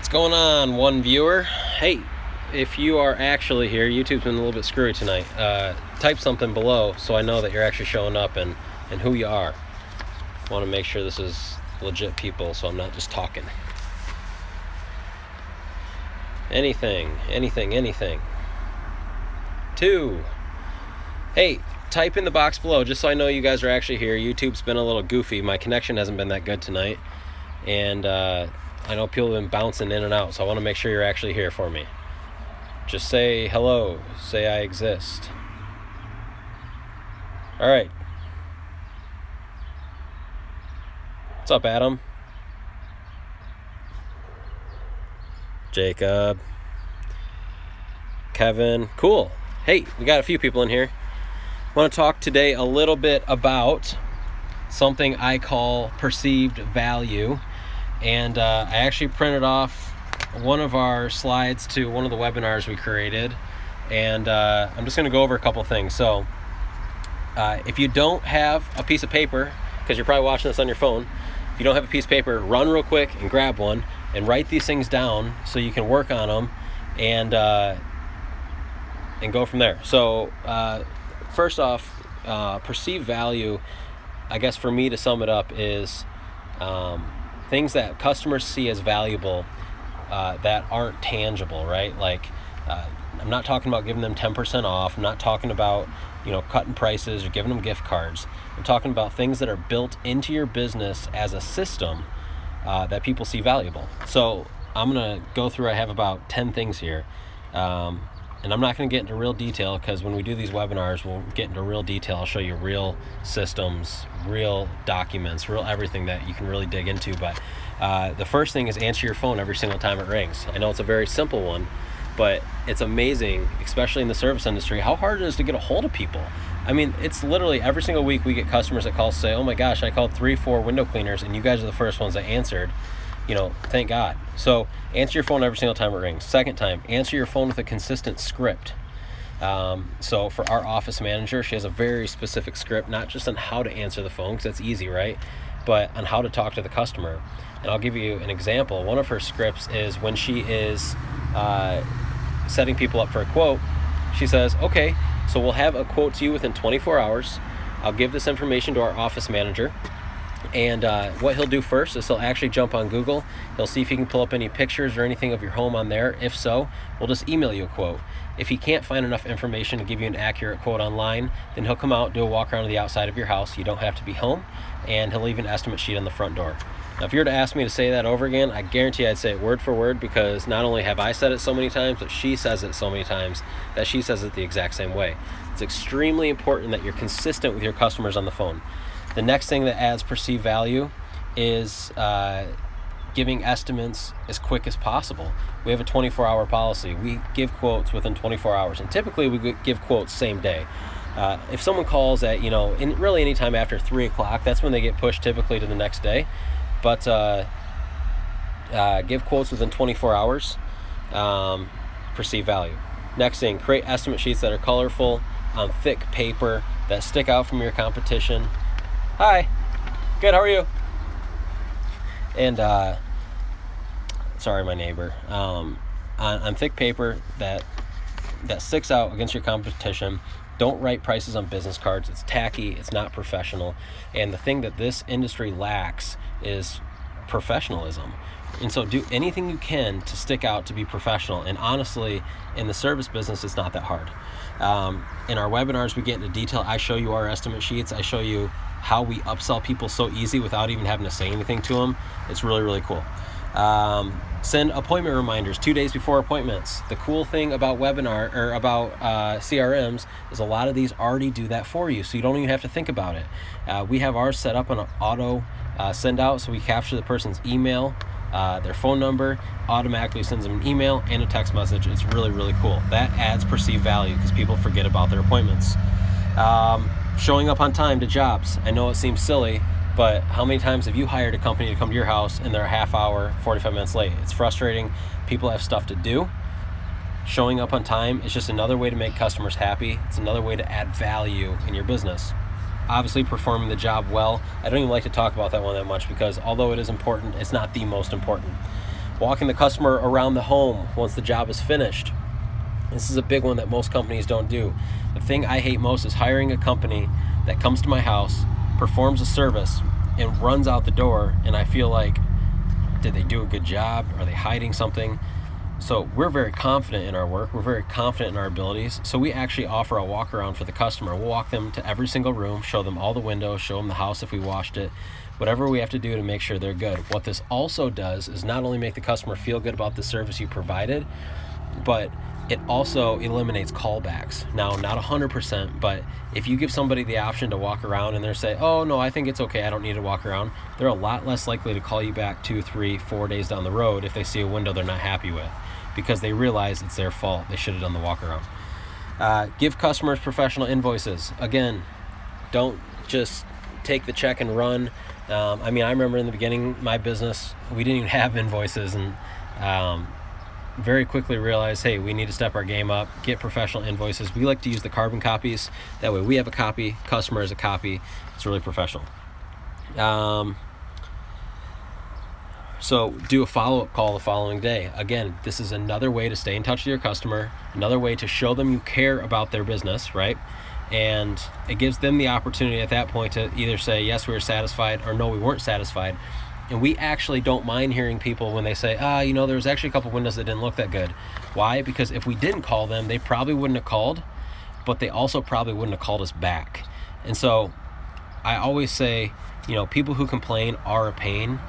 What's going on, one viewer? Hey, if you are actually here, YouTube's been a little bit screwy tonight. Type something below so I know that you're actually showing up and who you are. I want to make sure this is legit people, so I'm not just talking. Anything. 2. Hey, type in the box below just so I know you guys are actually here. YouTube's been a little goofy. My connection hasn't been that good tonight. And I know people have been bouncing in and out, so I want to make sure you're actually here for me. Just say hello. Say I exist. All right. What's up, Adam? Jacob. Kevin. Cool. Hey, we got a few people in here. I want to talk today a little bit about something I call perceived value. And I actually printed off one of our slides to one of the webinars we created. And I'm just going to go over a couple things. So if you don't have a piece of paper, because you're probably watching this on your phone, if you don't have a piece of paper, run real quick and grab one and write these things down so you can work on them and go from there. So first off, perceived value, I guess for me to sum it up, is things that customers see as valuable that aren't tangible, right? Like I'm not talking about giving them 10% off. I'm not talking about cutting prices or giving them gift cards. I'm talking about things that are built into your business as a system that people see valuable. So I'm gonna go through. I have about 10 things here. And I'm not going to get into real detail because when we do these webinars, we'll get into real detail. I'll show you real systems, real documents, real everything that you can really dig into. But the first thing is answer your phone every single time it rings. I know it's a very simple one, but it's amazing, especially in the service industry, how hard it is to get a hold of people. I mean, it's literally every single week we get customers that call say, oh my gosh, I called 3-4 window cleaners and you guys are the first ones that answered. Thank God. So answer your phone every single time it rings. Second time, answer your phone with a consistent script. So for our office manager, she has a very specific script, not just on how to answer the phone, because that's easy, right? But on how to talk to the customer. And I'll give you an example. One of her scripts is when she is setting people up for a quote, she says, okay, so we'll have a quote to you within 24 hours. I'll give this information to our office manager. And what he'll do first is he'll actually jump on Google. He'll see if he can pull up any pictures or anything of your home on there. If so, we'll just email you a quote. If he can't find enough information to give you an accurate quote online, then he'll come out, do a walk around to the outside of your house. You don't have to be home, and he'll leave an estimate sheet on the front door. Now, if you were to ask me to say that over again, I guarantee I'd say it word for word, because not only have I said it so many times, but she says it so many times that she says it the exact same way. It's extremely important that you're consistent with your customers on the phone. The next thing that adds perceived value is giving estimates as quick as possible. We have a 24-hour policy. We give quotes within 24 hours, and typically we give quotes same day. If someone calls at, really any time after 3 o'clock, that's when they get pushed typically to the next day. But give quotes within 24 hours, perceived value. Next thing, create estimate sheets that are colorful, on thick paper, that stick out from your competition. Hi, good, how are you? And, sorry, my neighbor. On thick paper that sticks out against your competition. Don't write prices on business cards. It's tacky, it's not professional. And the thing that this industry lacks is professionalism. And so do anything you can to stick out, to be professional. And honestly, in the service business, it's not that hard. In our webinars, we get into detail. I show you our estimate sheets. I show you how we upsell people so easy without even having to say anything to them. It's really, really cool. Send appointment reminders 2 days before appointments. The cool thing about CRMs is a lot of these already do that for you, so you don't even have to think about it. We have ours set up on an auto send out, so we capture the person's email, their phone number, automatically sends them an email and a text message. It's really, really cool. That adds perceived value because people forget about their appointments. Showing up on time to jobs. I know it seems silly, but how many times have you hired a company to come to your house and they're a half hour, 45 minutes late? It's frustrating. People have stuff to do. Showing up on time is just another way to make customers happy. It's another way to add value in your business. Obviously, performing the job well. I don't even like to talk about that one that much because although it is important, it's not the most important. Walking the customer around the home once the job is finished. This is a big one that most companies don't do. The thing I hate most is hiring a company that comes to my house, performs a service, and runs out the door, and I feel like, did they do a good job? Are they hiding something? So we're very confident in our work. We're very confident in our abilities. So we actually offer a walk around for the customer. We'll walk them to every single room, show them all the windows, show them the house if we washed it, whatever we have to do to make sure they're good. What this also does is not only make the customer feel good about the service you provided, but it also eliminates callbacks. Now, not 100%, but if you give somebody the option to walk around and they're say, oh no, I think it's okay, I don't need to walk around, they're a lot less likely to call you back 2, 3, 4 days down the road if they see a window they're not happy with, because they realize it's their fault. They should have done the walk around. Give customers professional invoices. Again, don't just take the check and run. I remember in the beginning, my business, we didn't even have invoices, and very quickly realized, hey, we need to step our game up, get professional invoices. We like to use the carbon copies. That way we have a copy, customer has a copy. It's really professional. So do a follow-up call the following day. Again, this is another way to stay in touch with your customer, another way to show them you care about their business, right? And it gives them the opportunity at that point to either say, yes, we were satisfied, or no, we weren't satisfied. And we actually don't mind hearing people when they say, there was actually a couple windows that didn't look that good. Why? Because if we didn't call them, they probably wouldn't have called, but they also probably wouldn't have called us back. And so I always say, people who complain are a pain,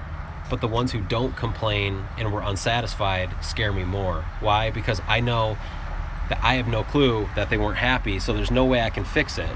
but the ones who don't complain and were unsatisfied scare me more. Why? Because I know that I have no clue that they weren't happy, so there's no way I can fix it.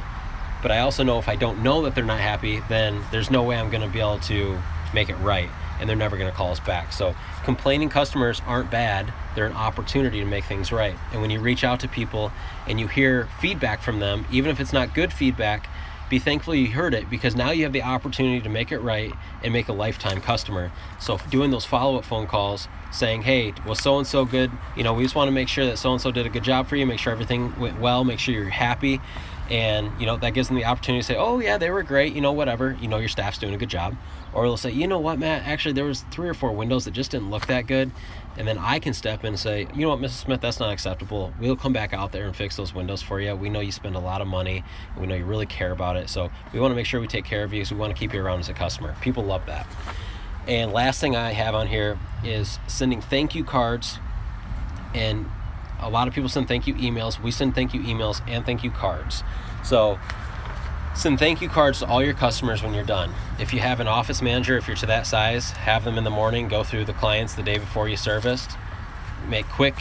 But I also know if I don't know that they're not happy, then there's no way I'm going to be able to make it right, and they're never going to call us back. So complaining customers aren't bad. They're an opportunity to make things right. And when you reach out to people and you hear feedback from them, even if it's not good feedback, be thankful you heard it, because now you have the opportunity to make it right and make a lifetime customer. So doing those follow-up phone calls saying, hey, was so-and-so good? We just want to make sure that so-and-so did a good job for you, make sure everything went well, make sure you're happy. And, that gives them the opportunity to say, oh yeah, they were great, whatever, your staff's doing a good job. Or they'll say, you know what, Matt, actually there was 3 or 4 windows that just didn't look that good. And then I can step in and say, you know what, Mrs. Smith, that's not acceptable. We'll come back out there and fix those windows for you. We know you spend a lot of money, and we know you really care about it. So we want to make sure we take care of you, because we want to keep you around as a customer. People love that. And last thing I have on here is sending thank you cards. And a lot of people send thank you emails. We send thank you emails and thank you cards. So send thank you cards to all your customers when you're done. If you have an office manager, if you're to that size, have them in the morning, go through the clients the day before you serviced. Make quick,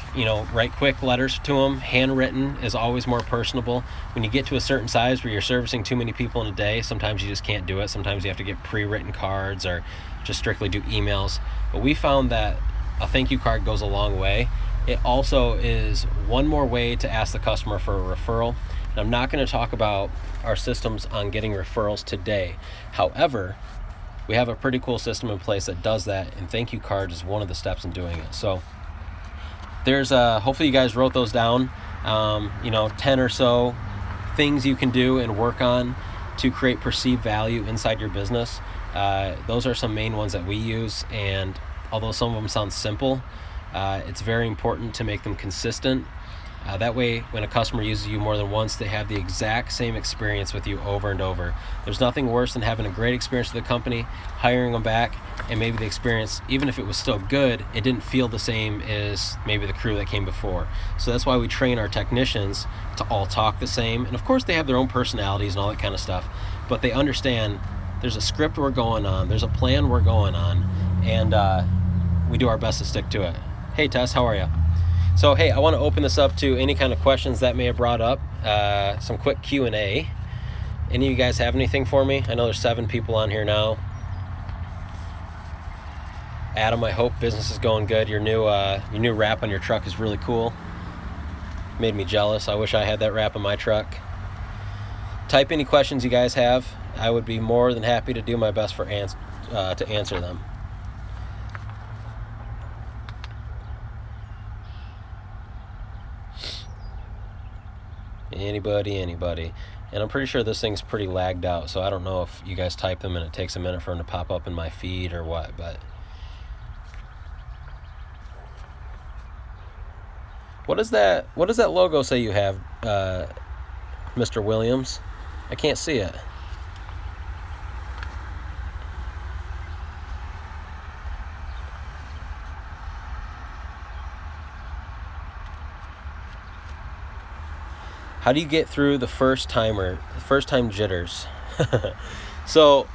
write quick letters to them. Handwritten is always more personable. When you get to a certain size where you're servicing too many people in a day, sometimes you just can't do it. Sometimes you have to get pre-written cards or just strictly do emails. But we found that a thank you card goes a long way. It also is one more way to ask the customer for a referral. And I'm not going to talk about our systems on getting referrals today. However, we have a pretty cool system in place that does that, and thank you card is one of the steps in doing it. So there's hopefully you guys wrote those down, 10 or so things you can do and work on to create perceived value inside your business. Those are some main ones that we use, and although some of them sound simple, it's very important to make them consistent. That way, when a customer uses you more than once, they have the exact same experience with you over and over. There's nothing worse than having a great experience with the company, hiring them back, and maybe the experience, even if it was still good, it didn't feel the same as maybe the crew that came before. So that's why we train our technicians to all talk the same. And of course, they have their own personalities and all that kind of stuff, but they understand there's a script we're going on, there's a plan we're going on, and we do our best to stick to it. Hey, Tess, how are you? So, hey, I want to open this up to any kind of questions that may have brought up, some quick Q&A. Any of you guys have anything for me? I know there's 7 people on here now. Adam, I hope business is going good. Your new wrap on your truck is really cool. Made me jealous. I wish I had that wrap on my truck. Type any questions you guys have. I would be more than happy to do my best to answer them. Anybody. And I'm pretty sure this thing's pretty lagged out, so I don't know if you guys type them and it takes a minute for them to pop up in my feed or what, but What is that? What does that logo say you have, Mr. Williams? I can't see it. How do you get through the first time jitters? So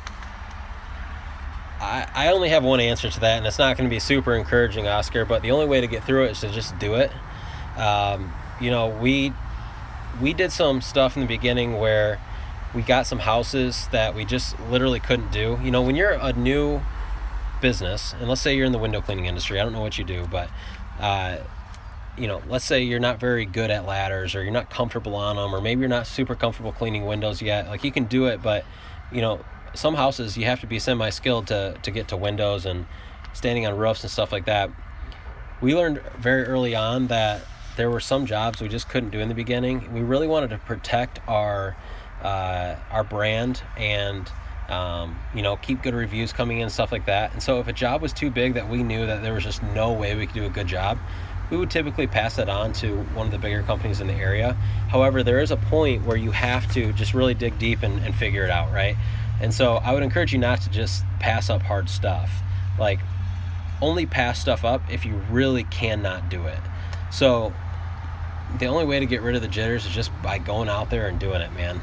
I only have one answer to that, and it's not going to be super encouraging, Oscar, but the only way to get through it is to just do it. We did some stuff in the beginning where we got some houses that we just literally couldn't do. When you're a new business, and let's say you're in the window cleaning industry, I don't know what you do, but let's say you're not very good at ladders, or you're not comfortable on them, or maybe you're not super comfortable cleaning windows yet. Like, you can do it, but some houses you have to be semi-skilled to get to windows and standing on roofs and stuff like that. We learned very early on that there were some jobs we just couldn't do in the beginning. We really wanted to protect our brand and keep good reviews coming in and stuff like that. And so if a job was too big that we knew that there was just no way we could do a good job, we would typically pass that on to one of the bigger companies in the area. However, there is a point where you have to just really dig deep and figure it out, right? And so I would encourage you not to just pass up hard stuff. Like, only pass stuff up if you really cannot do it. So the only way to get rid of the jitters is just by going out there and doing it, man.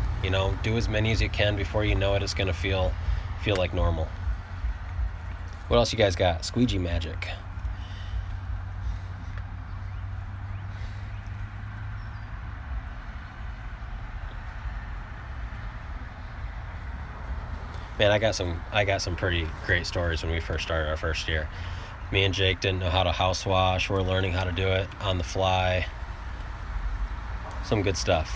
Do as many as you can before you know it. It's going to feel like normal. What else you guys got? Squeegee magic. Man, I got some pretty great stories when we first started our first year. Me and Jake didn't know how to house wash. We're learning how to do it on the fly. Some good stuff.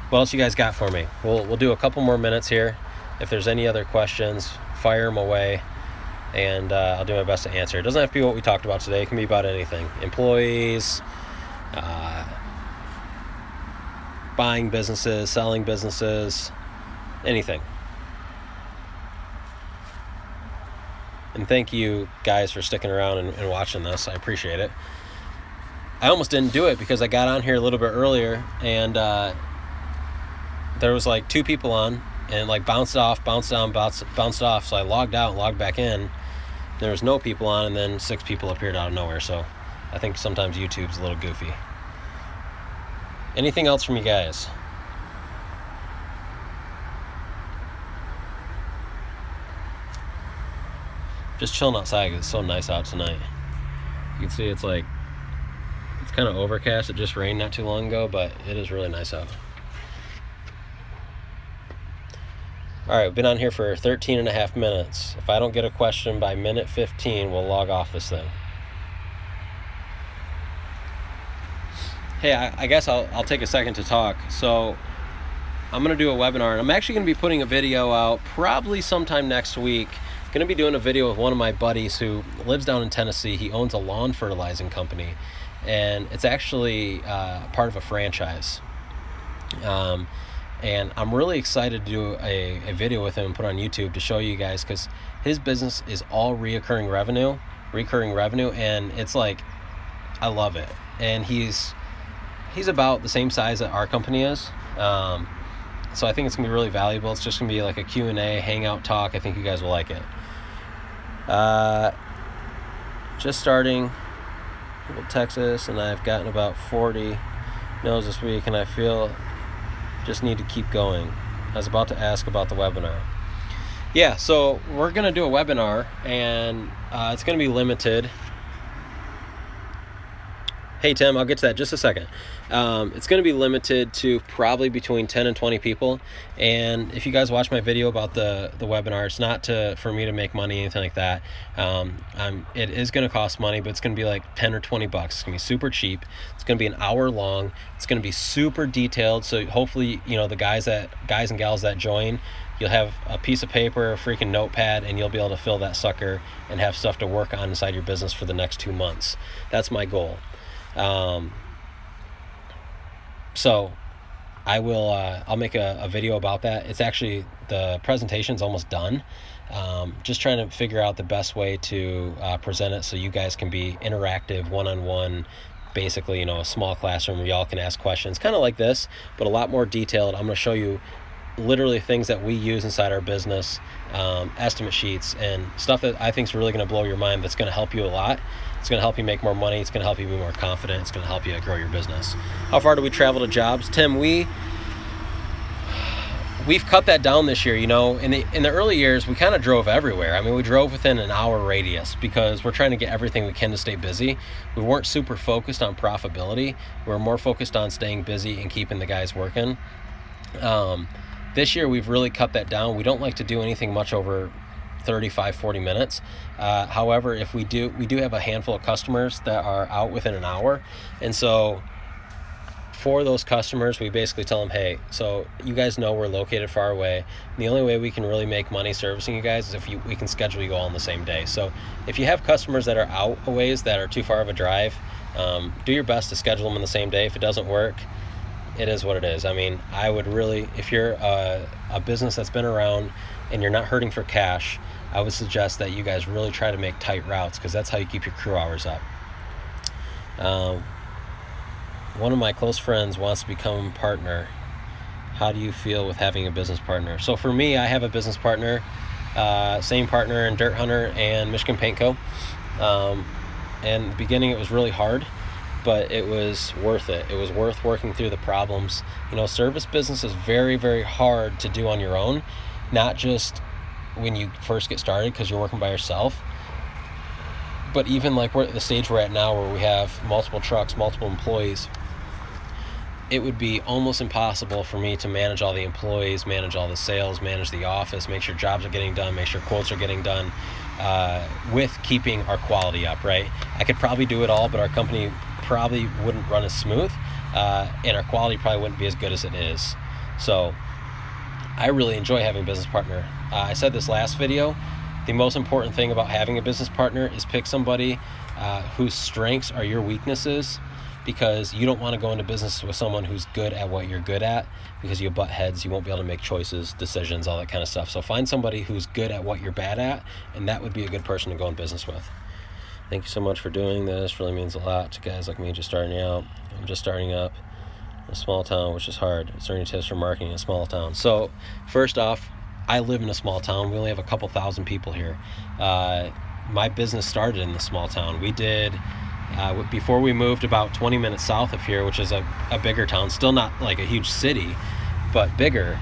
What else you guys got for me? We'll do a couple more minutes here. If there's any other questions, fire them away, and I'll do my best to answer. It doesn't have to be what we talked about today. It can be about anything. Employees, buying businesses, selling businesses, anything. And thank you guys for sticking around and watching this. I appreciate it. I almost didn't do it because I got on here a little bit earlier, and there was like 2 people on, and like bounced off, bounced on, bounced off. So I logged out and logged back in. There was no people on, and then 6 people appeared out of nowhere. So I think sometimes YouTube's a little goofy. Anything else from you guys? Just chilling outside because it's so nice out tonight. You can see it's kind of overcast. It just rained not too long ago, but it is really nice out. All right, we've been on here for 13 and a half minutes. If I don't get a question by minute 15, we'll log off this thing. Hey, I guess I'll take a second to talk. So I'm going to do a webinar, and I'm actually going to be putting a video out probably sometime next week. Going to be doing a video with one of my buddies who lives down in Tennessee. He owns a lawn fertilizing company, and it's actually part of a franchise. And I'm really excited to do a video with him and put on YouTube to show you guys, because his business is all recurring revenue, and it's like, I love it. And he's about the same size that our company is. So I think it's gonna be really valuable. It's just gonna be like a Q&A, hangout talk. I think you guys will like it. Just starting Texas, and I've gotten about 40 no's this week, and I feel just need to keep going. I was about to ask about the webinar. Yeah, so we're gonna do a webinar, and it's gonna be limited. Hey Tim, I'll get to that in just a second. It's going to be limited to probably between 10 and 20 people. And if you guys watch my video about the webinar, it's not for me to make money, anything like that. It is going to cost money, but it's going to be like 10 or 20 bucks. It's going to be super cheap. It's going to be an hour long. It's going to be super detailed. So hopefully, the guys and gals that join, you'll have a piece of paper, a freaking notepad, and you'll be able to fill that sucker and have stuff to work on inside your business for the next 2 months. That's my goal. So I'll make a video about that. It's actually, the presentation's almost done. Just trying to figure out the best way to present it so you guys can be interactive, one-on-one, basically, a small classroom where y'all can ask questions, kind of like this, but a lot more detailed. I'm going to show you literally things that we use inside our business, estimate sheets and stuff that I think is really going to blow your mind. That's going to help you a lot. It's going to help you make more money. It's going to help you be more confident. It's going to help you grow your business. How far do we travel to jobs? Tim, we've cut that down this year. In the early years, we kind of drove everywhere. I mean, we drove within an hour radius because we're trying to get everything we can to stay busy. We weren't super focused on profitability. We were more focused on staying busy and keeping the guys working. This year, we've really cut that down. We don't like to do anything much over 35, 40 minutes. However, if we do have a handful of customers that are out within an hour. And so for those customers, we basically tell them, hey, so you guys know we're located far away. The only way we can really make money servicing you guys is if we can schedule you all on the same day. So if you have customers that are out a ways that are too far of a drive, do your best to schedule them on the same day. If it doesn't work, it is what it is. I mean, I would really, if you're a business that's been around and you're not hurting for cash, I would suggest that you guys really try to make tight routes because that's how you keep your crew hours up. One of my close friends wants to become a partner. How do you feel with having a business partner? So for me, I have a business partner, same partner in Dirt Hunter and Michigan Paint Co. And in the beginning, it was really hard, but it was worth it. It was worth working through the problems. Service business is very, very hard to do on your own, not just when you first get started because you're working by yourself, but even like we're at the stage we're at now where we have multiple trucks, multiple employees. It would be almost impossible for me to manage all the employees, manage all the sales, manage the office, make sure jobs are getting done, make sure quotes are getting done, with keeping our quality up, right? I could probably do it all, but our company probably wouldn't run as smooth, and our quality probably wouldn't be as good as it is. So I really enjoy having a business partner. I said this last video, the most important thing about having a business partner is pick somebody whose strengths are your weaknesses, because you don't want to go into business with someone who's good at what you're good at, because you'll butt heads, you won't be able to make choices, decisions, all that kind of stuff. So find somebody who's good at what you're bad at, and that would be a good person to go in business with. Thank you so much for doing this. Really means a lot to guys like me just starting out. I'm just starting up in a small town, which is hard. Is there any tips for marketing in a small town? So first off, I live in a small town. We only have a couple thousand people here. My business started in the small town. We did, before we moved about 20 minutes south of here, which is a bigger town, still not like a huge city, but bigger.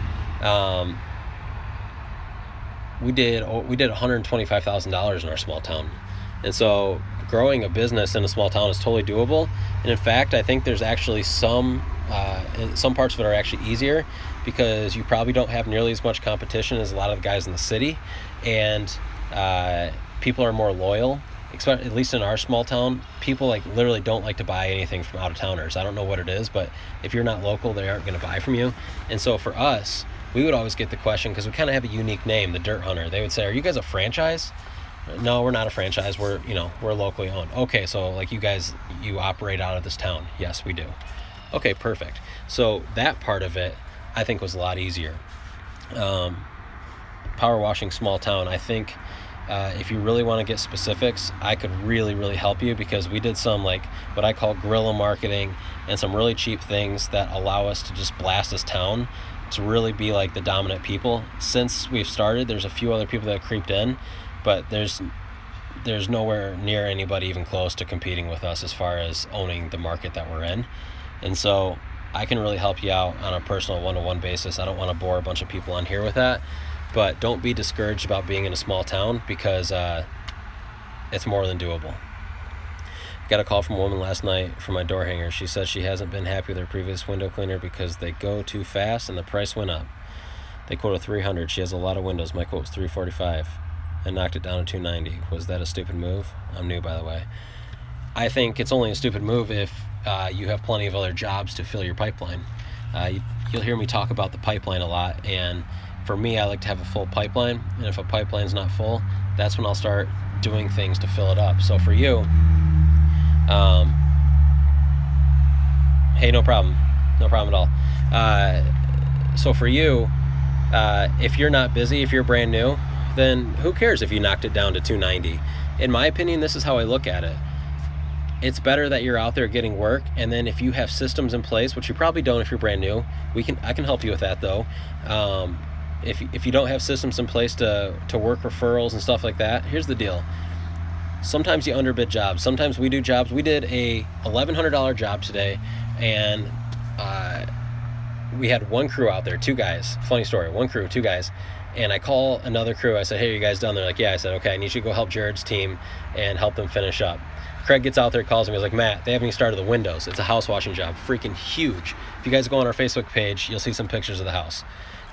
We did $125,000 in our small town. And so growing a business in a small town is totally doable. And in fact, I think there's actually some parts of it are actually easier, because you probably don't have nearly as much competition as a lot of the guys in the city, and people are more loyal. At least in our small town, people literally don't like to buy anything from out of towners. I don't know what it is, but if you're not local, they aren't going to buy from you. And so for us, we would always get the question, because we kind of have a unique name, the Dirt Hunter. They would say, "Are you guys a franchise?" No, we're not a franchise. We're locally owned. Okay, so you operate out of this town? Yes, we do. Okay, perfect. So that part of it, I think, was a lot easier. Power washing small town, I think if you really want to get specifics, I could really, really help you, because we did some what I call guerrilla marketing and some really cheap things that allow us to just blast this town to really be like the dominant people. Since we've started, there's a few other people that have creeped in, but there's nowhere near anybody even close to competing with us as far as owning the market that we're in. And so I can really help you out on a personal one-to-one basis. I don't want to bore a bunch of people on here with that, but don't be discouraged about being in a small town, because it's more than doable. Got a call from a woman last night from my door hanger. She says she hasn't been happy with her previous window cleaner because they go too fast and the price went up. They quoted $300. She has a lot of windows. My quote was $345. I knocked it down to $290. Was that a stupid move? I'm new, by the way. I think it's only a stupid move if you have plenty of other jobs to fill your pipeline. You'll hear me talk about the pipeline a lot, and for me, I like to have a full pipeline, and if a pipeline's not full, that's when I'll start doing things to fill it up. So for you, hey, no problem at all. So for you, if you're not busy, if you're brand new, then who cares if you knocked it down to $290? In my opinion, this is how I look at it. it's better that you're out there getting work. And then if you have systems in place, which you probably don't if you're brand new, I can help you with that though. If you don't have systems in place to work referrals and stuff like that, here's the deal. Sometimes you underbid jobs. Sometimes we do jobs. We did a $1,100 job today, and we had one crew out there, 2 guys. Funny story, one crew, 2 guys. And I call another crew. I said, hey, are you guys done? They're like, yeah. I said, okay, I need you to go help Jared's team and help them finish up. Craig gets out there, calls me. He's like, Matt, they haven't even started the windows. It's a house washing job, freaking huge. If you guys go on our Facebook page, you'll see some pictures of the house.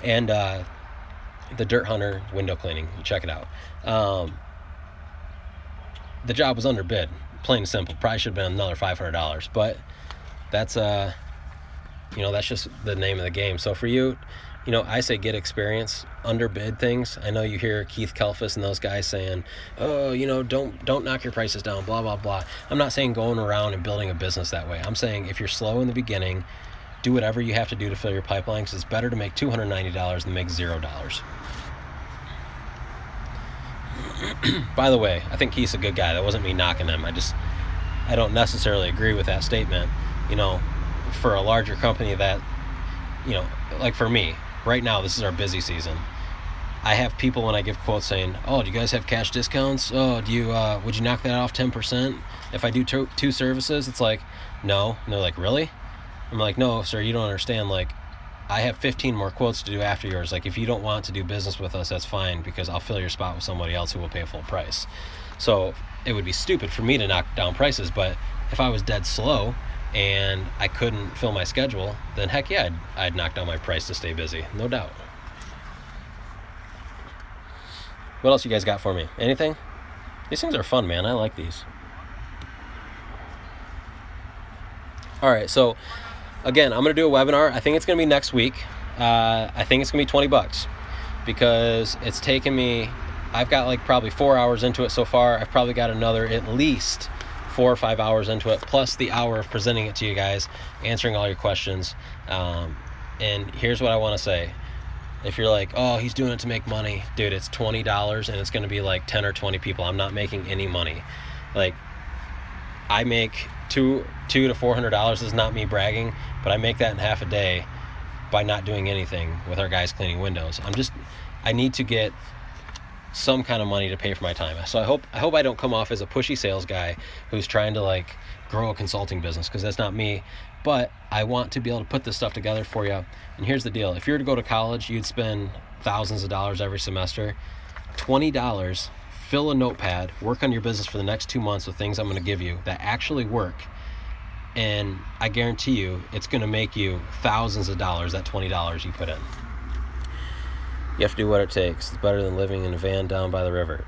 And the Dirt Hunter window cleaning, check it out. The job was underbid, plain and simple. Probably should have been another $500, but that's that's just the name of the game. So for you, I say get experience, underbid things. I know you hear Keith Kelfus and those guys saying, oh, don't knock your prices down, blah, blah, blah. I'm not saying going around and building a business that way. I'm saying if you're slow in the beginning, do whatever you have to do to fill your pipeline, because it's better to make $290 than make $0. By the way, I think Keith's a good guy. That wasn't me knocking him. I don't necessarily agree with that statement. For a larger company that, like for me, right now, this is our busy season. I have people when I give quotes saying, oh, do you guys have cash discounts? Oh, would you knock that off 10% if I do 2 services? It's like, no. And they're like, really? I'm like, no, sir, you don't understand. Like, I have 15 more quotes to do after yours. Like, if you don't want to do business with us, that's fine, because I'll fill your spot with somebody else who will pay full price. So it would be stupid for me to knock down prices, but if I was dead slow and I couldn't fill my schedule, then heck yeah, I'd knock down my price to stay busy, no doubt. What else you guys got for me? Anything? These things are fun, man. I like these. All right, so again, I'm going to do a webinar. I think it's going to be next week. I think it's going to be $20 because it's taken me, I've got like probably 4 hours into it so far. I've probably got another at least 4 or 5 hours into it, plus the hour of presenting it to you guys, answering all your questions. And here's what I want to say. If you're like, oh, he's doing it to make money, dude, it's $20 and it's going to be like 10 or 20 people. I'm not making any money. Like, I make $200 to $400. This is not me bragging, but I make that in half a day by not doing anything with our guys cleaning windows. I need to get some kind of money to pay for my time. So I hope I don't come off as a pushy sales guy who's trying to like grow a consulting business, because that's not me. But I want to be able to put this stuff together for you. And here's the deal. If you were to go to college, you'd spend thousands of dollars every semester. $20, fill a notepad, work on your business for the next 2 months with things I'm going to give you that actually work. And I guarantee you, it's going to make you thousands of dollars, that $20 you put in. You have to do what it takes. It's better than living in a van down by the river.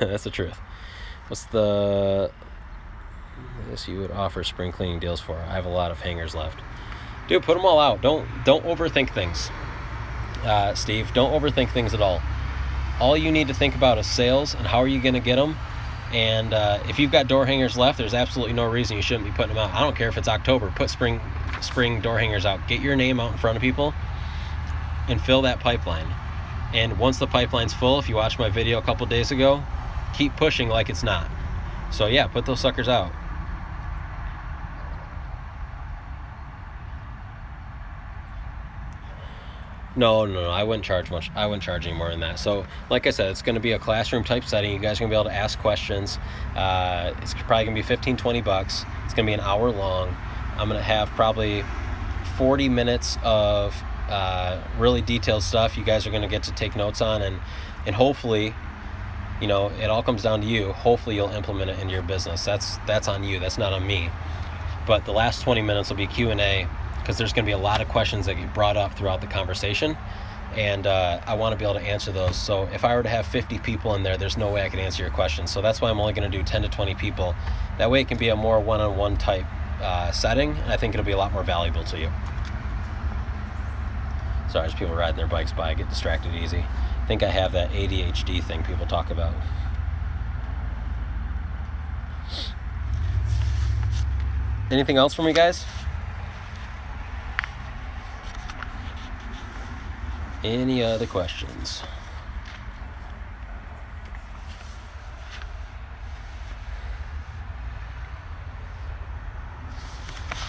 That's the truth. What's the... I guess you would offer spring cleaning deals for? I have a lot of hangers left. Dude, put them all out. Don't overthink things. Steve, don't overthink things at all. All you need to think about is sales and how are you going to get them. And if you've got door hangers left, there's absolutely no reason you shouldn't be putting them out. I don't care if it's October. Put spring door hangers out. Get your name out in front of people and fill that pipeline. And once the pipeline's full, if you watched my video a couple days ago, keep pushing like it's not. So yeah, put those suckers out. No, I wouldn't charge much. I wouldn't charge any more than that. So, like I said, it's going to be a classroom type setting. You guys are going to be able to ask questions. It's probably going to be $15-20. It's going to be an hour long. I'm going to have probably 40 minutes of really detailed stuff you guys are going to get to take notes on, and hopefully, it all comes down to you. Hopefully you'll implement it in your business. That's on you. That's not on me. But the last 20 minutes will be Q&A, because there's going to be a lot of questions that get brought up throughout the conversation, and I want to be able to answer those. So if I were to have 50 people in there's no way I can answer your questions. So that's why I'm only going to do 10 to 20 people. That way it can be a more one-on-one type setting, and I think it'll be a lot more valuable to you. Sorry, there's people riding their bikes by. I get distracted easy. I think I have that ADHD thing people talk about. Anything else from you guys? Any other questions?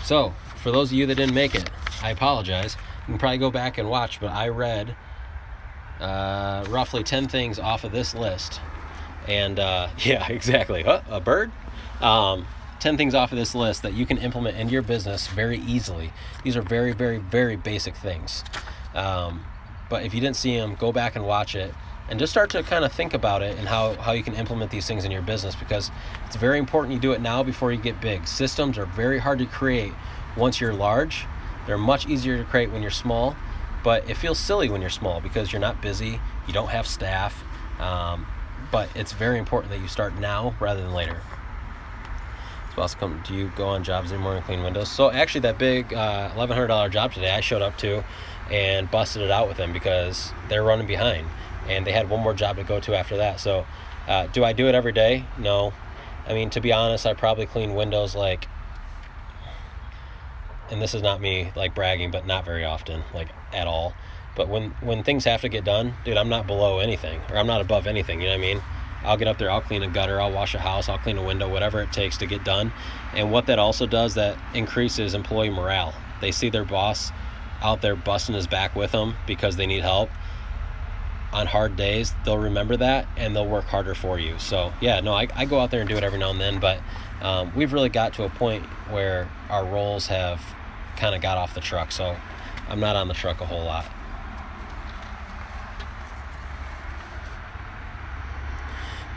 So for those of you that didn't make it, I apologize. You can probably go back and watch, but I read roughly 10 things off of this list. And yeah, exactly. A bird? 10 things off of this list that you can implement in your business very easily. These are very, very, very basic things. But if you didn't see them, go back and watch it and just start to kind of think about it and how you can implement these things in your business, because it's very important you do it now before you get big. Systems are very hard to create once you're large. They're much easier to create when you're small, but it feels silly when you're small because you're not busy, you don't have staff, but it's very important that you start now rather than later. Do you go on jobs anymore and clean windows? So actually that big $1,100 job today I showed up to and busted it out with them because they're running behind and they had one more job to go to after that. So do I do it every day? No. I mean, to be honest, I probably clean windows like, and this is not me like bragging, but not very often, like at all. But when things have to get done, dude, I'm not below anything, or I'm not above anything, you know what I mean? I'll get up there, I'll clean a gutter, I'll wash a house, I'll clean a window, whatever it takes to get done. And what that also does, that increases employee morale. They see their boss out there busting his back with them because they need help. On hard days, they'll remember that and they'll work harder for you. So yeah, no, I go out there and do it every now and then, but we've really got to a point where our roles have kind of got off the truck, so I'm not on the truck a whole lot.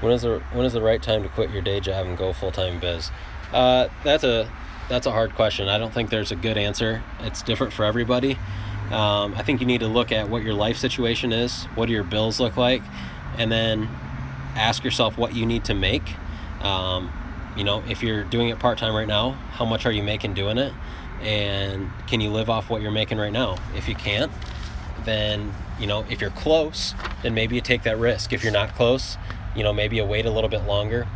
When is the right time to quit your day job and go full-time biz? That's a hard question. I don't think there's a good answer. It's different for everybody. I think you need to look at what your life situation is, what do your bills look like, and then ask yourself what you need to make. If you're doing it part-time right now, how much are you making doing it? And can you live off what you're making right now? If you can't, then, if you're close, then maybe you take that risk. If you're not close, maybe you wait a little bit longer.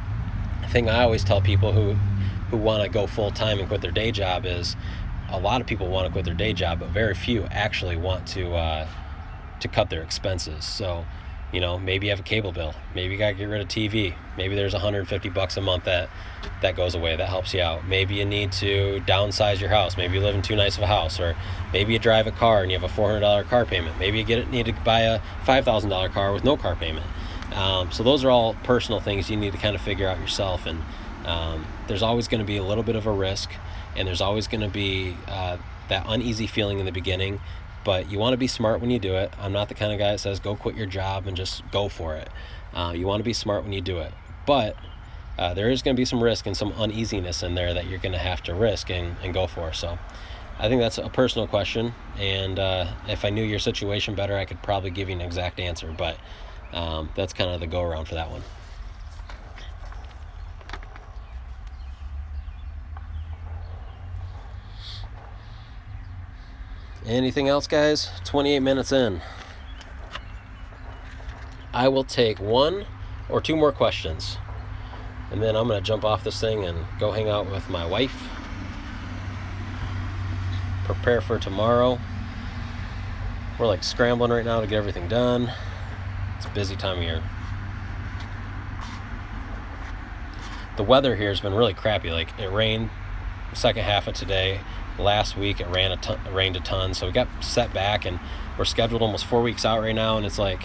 The thing I always tell people who want to go full-time and quit their day job is, a lot of people want to quit their day job, but very few actually want to cut their expenses. So, maybe you have a cable bill. Maybe you got to get rid of TV. Maybe there's $150 a month that goes away. That helps you out. Maybe you need to downsize your house. Maybe you live in too nice of a house, or maybe you drive a car and you have a $400 car payment. Maybe you need to buy a $5,000 car with no car payment. So those are all personal things you need to kind of figure out yourself. And there's always going to be a little bit of a risk, and there's always going to be that uneasy feeling in the beginning, but you want to be smart when you do it. I'm not the kind of guy that says go quit your job and just go for it. You want to be smart when you do it, but there is going to be some risk and some uneasiness in there that you're going to have to risk and go for. So I think that's a personal question, and if I knew your situation better, I could probably give you an exact answer, but that's kind of the go around for that one. Anything else, guys? 28 minutes in. I will take one or two more questions, and then I'm going to jump off this thing and go hang out with my wife, prepare for tomorrow. We're like scrambling right now to get everything done. It's a busy time of year. The weather here has been really crappy. Like, it rained the second half of today. Last week it rained a ton, so we got set back, and we're scheduled almost 4 weeks out right now. And it's like,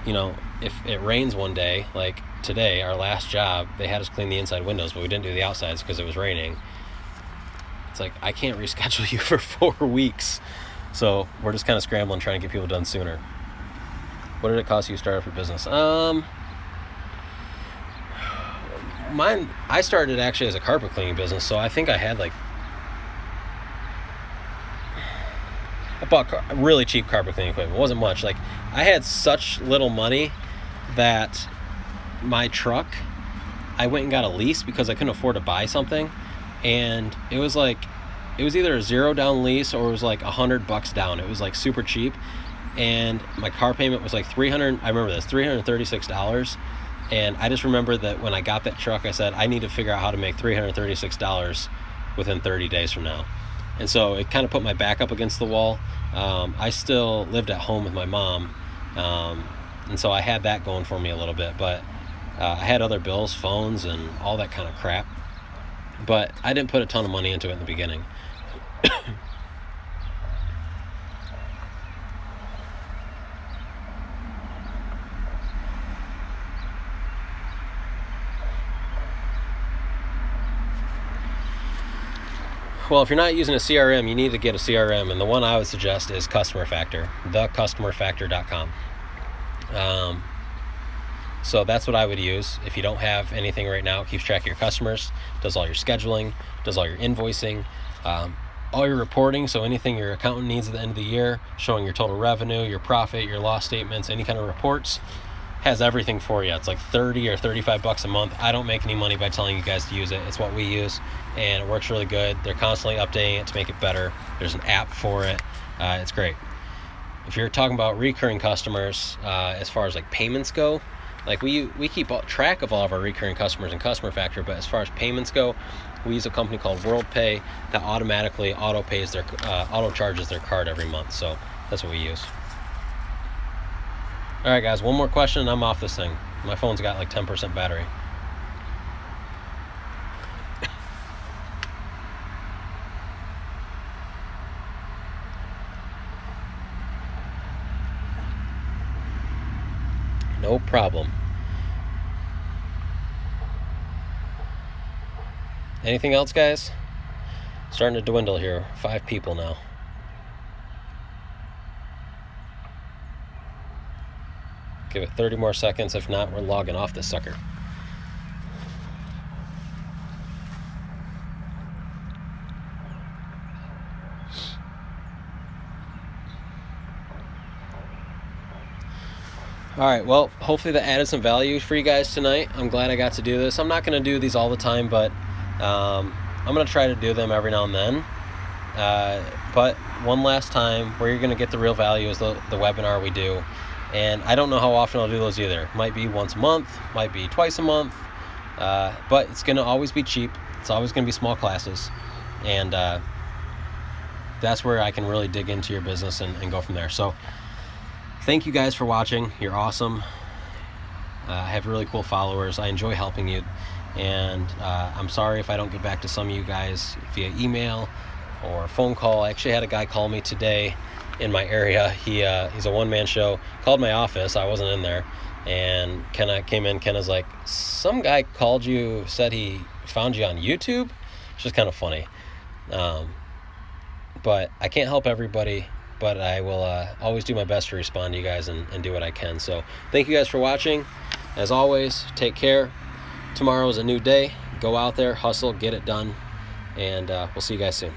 if it rains one day, like today, our last job, they had us clean the inside windows, but we didn't do the outsides because it was raining. It's like, I can't reschedule you for 4 weeks. So we're just kind of scrambling, trying to get people done sooner. What did it cost you to start up your business? I started actually as a carpet cleaning business, so I think I had I bought really cheap carpet cleaning equipment. It wasn't much. Like, I had such little money that my truck, I went and got a lease because I couldn't afford to buy something, and it was either a $0 down lease or it was like $100 down. It was like super cheap, and my car payment was like $336. And I just remember that when I got that truck, I said, I need to figure out how to make $336 within 30 days from now. And so it kind of put my back up against the wall. I still lived at home with my mom, and so I had that going for me a little bit, but I had other bills, phones, and all that kind of crap. but I didn't put a ton of money into it in the beginning. Well, if you're not using a CRM, you need to get a CRM, and the one I would suggest is Customer Factor, thecustomerfactor.com. So that's what I would use. If you don't have anything right now, it keeps track of your customers, does all your scheduling, does all your invoicing, all your reporting, so anything your accountant needs at the end of the year, showing your total revenue, your profit, your loss statements, any kind of reports, has everything for you. It's like $30 or $35 a month. I don't make any money by telling you guys to use it. It's what we use, and it works really good. They're constantly updating it to make it better. There's an app for it. It's great. If you're talking about recurring customers, as far as like payments go, like we keep track of all of our recurring customers in Customer Factor, but as far as payments go, we use a company called WorldPay that automatically auto charges their card every month. So that's what we use. All right, guys, one more question and I'm off this thing. My phone's got like 10% battery. No problem. Anything else, guys? Starting to dwindle here. 5 people now. Give it 30 more seconds. If not, we're logging off this sucker. All right, well, hopefully that added some value for you guys tonight. I'm glad I got to do this. I'm not going to do these all the time, but I'm going to try to do them every now and then. But one last time, where you're going to get the real value is the webinar we do. And I don't know how often I'll do those either. Might be once a month, might be twice a month, but it's going to always be cheap. It's always going to be small classes. And that's where I can really dig into your business and go from there. So thank you guys for watching. You're awesome. I have really cool followers. I enjoy helping you. And I'm sorry if I don't get back to some of you guys via email or phone call. I actually had a guy call me today in my area. He's a one-man show. Called my office. I wasn't in there. And Kenna came in. Kenna's like, some guy called you, said he found you on YouTube. It's just kind of funny. But I can't help everybody, but I will always do my best to respond to you guys and do what I can. So thank you guys for watching. As always, take care. Tomorrow is a new day. Go out there, hustle, get it done, and we'll see you guys soon.